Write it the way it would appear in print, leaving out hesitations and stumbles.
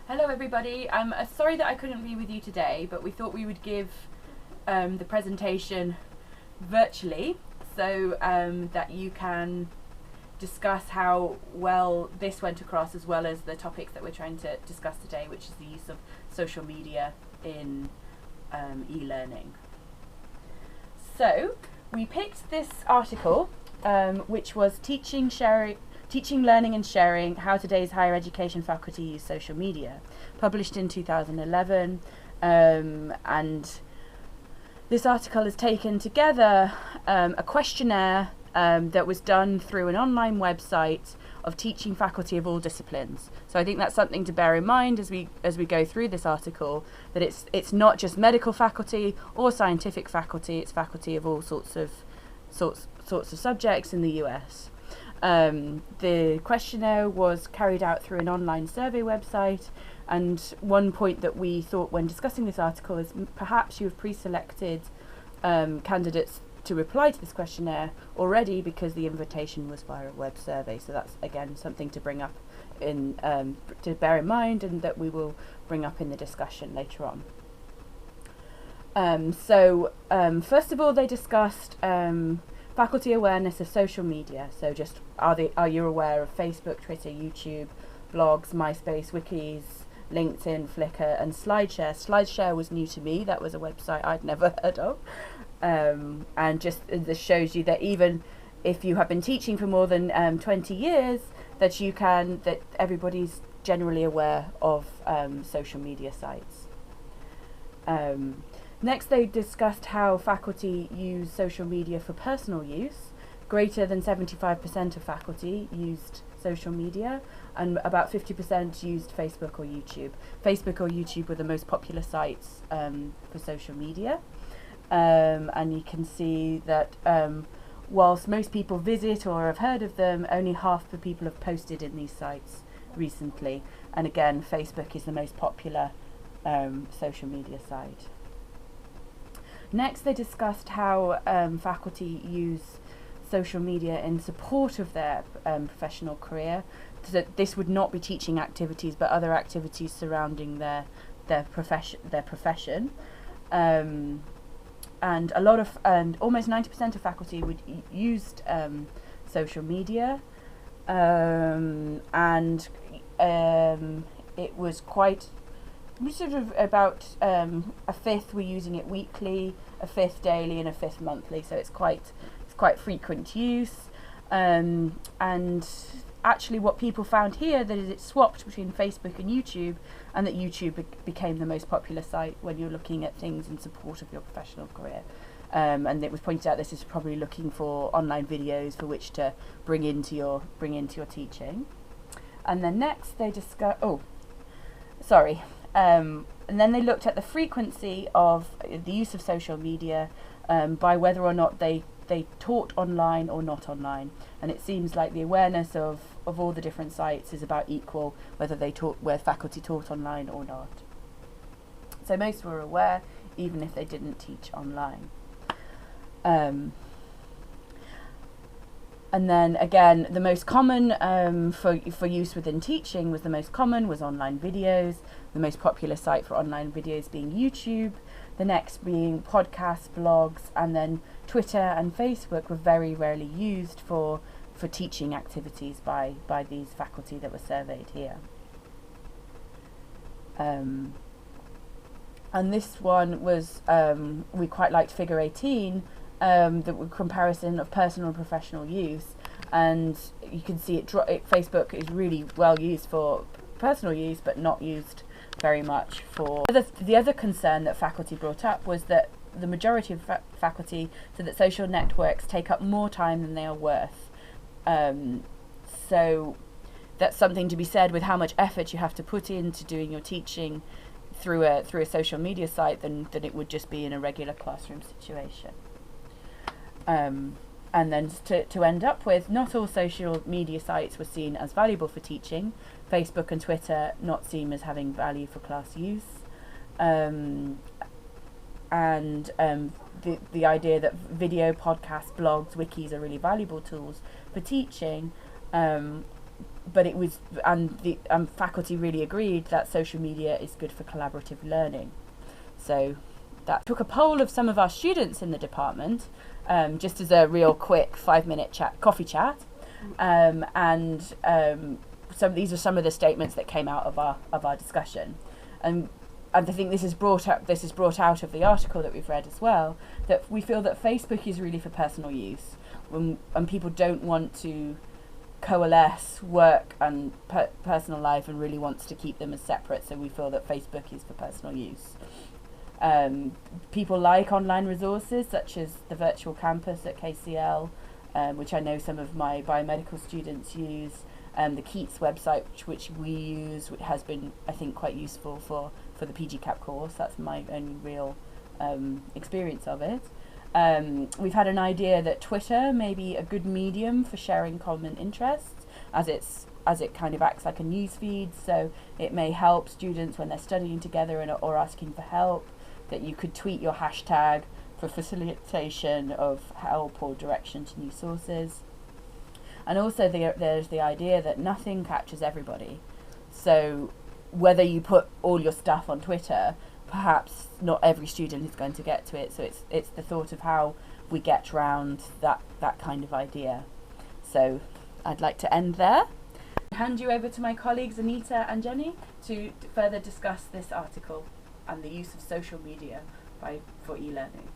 Hello everybody, I'm sorry that I couldn't be with you today, but we thought we would give the presentation virtually so that you can discuss how well this went across, as well as the topics that we're trying to discuss today, which is the use of social media in e-learning. So we picked this article which was Teaching, Learning and Sharing, How Today's Higher Education Faculty Use Social Media, published in 2011, and this article has taken together a questionnaire that was done through an online website of teaching faculty of all disciplines. So I think that's something to bear in mind as we go through this article, that it's not just medical faculty or scientific faculty, it's faculty of all sorts of subjects in the US. The questionnaire was carried out through an online survey website, and one point that we thought when discussing this article is perhaps you have pre-selected candidates to reply to this questionnaire already because the invitation was via a web survey. So that's again something to bring up in to bear in mind, and that we will bring up in the discussion later on. First of all, they discussed faculty awareness of social media. So just are you aware of Facebook, Twitter, YouTube, blogs, MySpace, wikis, LinkedIn, Flickr, and SlideShare. SlideShare was new to me. That was a website I'd never heard of. And just this shows you that even if you have been teaching for more than 20 years, that everybody's generally aware of social media sites. Next, they discussed how faculty use social media for personal use. Greater than 75% of faculty used social media, and about 50% used Facebook or YouTube. Facebook or YouTube were the most popular sites for social media. And you can see that whilst most people visit or have heard of them, only half the people have posted in these sites recently. And again, Facebook is the most popular social media site. Next, they discussed how faculty use social media in support of their professional career. So this would not be teaching activities, but other activities surrounding their profession. And almost 90% of faculty used social media, and it was quite sort of about a fifth were using it weekly, a fifth daily, and a fifth monthly. So it's quite frequent use. And actually, what people found here that is it swapped between Facebook and YouTube, and that YouTube became the most popular site when you're looking at things in support of your professional career. And it was pointed out this is probably looking for online videos for which to bring into your teaching. And then next they discuss. And then they looked at the frequency of the use of social media by whether or not they taught online or not online. And it seems like the awareness of all the different sites is about equal, whether faculty taught online or not. So most were aware, even if they didn't teach online. And then again, the most common for use within teaching was online videos. The most popular site for online videos being YouTube. The next being podcasts, blogs, and then Twitter and Facebook were very rarely used for teaching activities by these faculty that were surveyed here. And this one was, we quite liked figure 18, the comparison of personal and professional use. And you can see Facebook is really well used for personal use, but not used very much for the other concern that faculty brought up was that the majority of faculty said that social networks take up more time than they are worth. So that's something to be said with how much effort you have to put into doing your teaching through a social media site than it would just be in a regular classroom situation. And then to end up with, not all social media sites were seen as valuable for teaching. Facebook and Twitter not seen as having value for class use. The idea that video, podcasts, blogs, wikis are really valuable tools for teaching but it was, and the faculty really agreed that social media is good for collaborative learning. So that took a poll of some of our students in the department, just as a real quick 5-minute coffee chat, and these are some of the statements that came out of our discussion, and I think this is brought out of the article that we've read as well, that we feel that Facebook is really for personal use, and people don't want to coalesce work and personal life and really wants to keep them as separate. So we feel that Facebook is for personal use. People like online resources such as the virtual campus at KCL, which I know some of my biomedical students use. The Keats website, which we use, which has been, I think, quite useful for the PGCAP course. That's my only real experience of it. We've had an idea that Twitter may be a good medium for sharing common interests, as it kind of acts like a news feed, so it may help students when they're studying together or asking for help, that you could tweet your hashtag for facilitation of help or direction to new sources. And also there's the idea that nothing captures everybody. So whether you put all your stuff on Twitter, perhaps not every student is going to get to it. So it's the thought of how we get around that kind of idea. So I'd like to end there. Hand you over to my colleagues Anita and Jenny to further discuss this article and the use of social media for e-learning.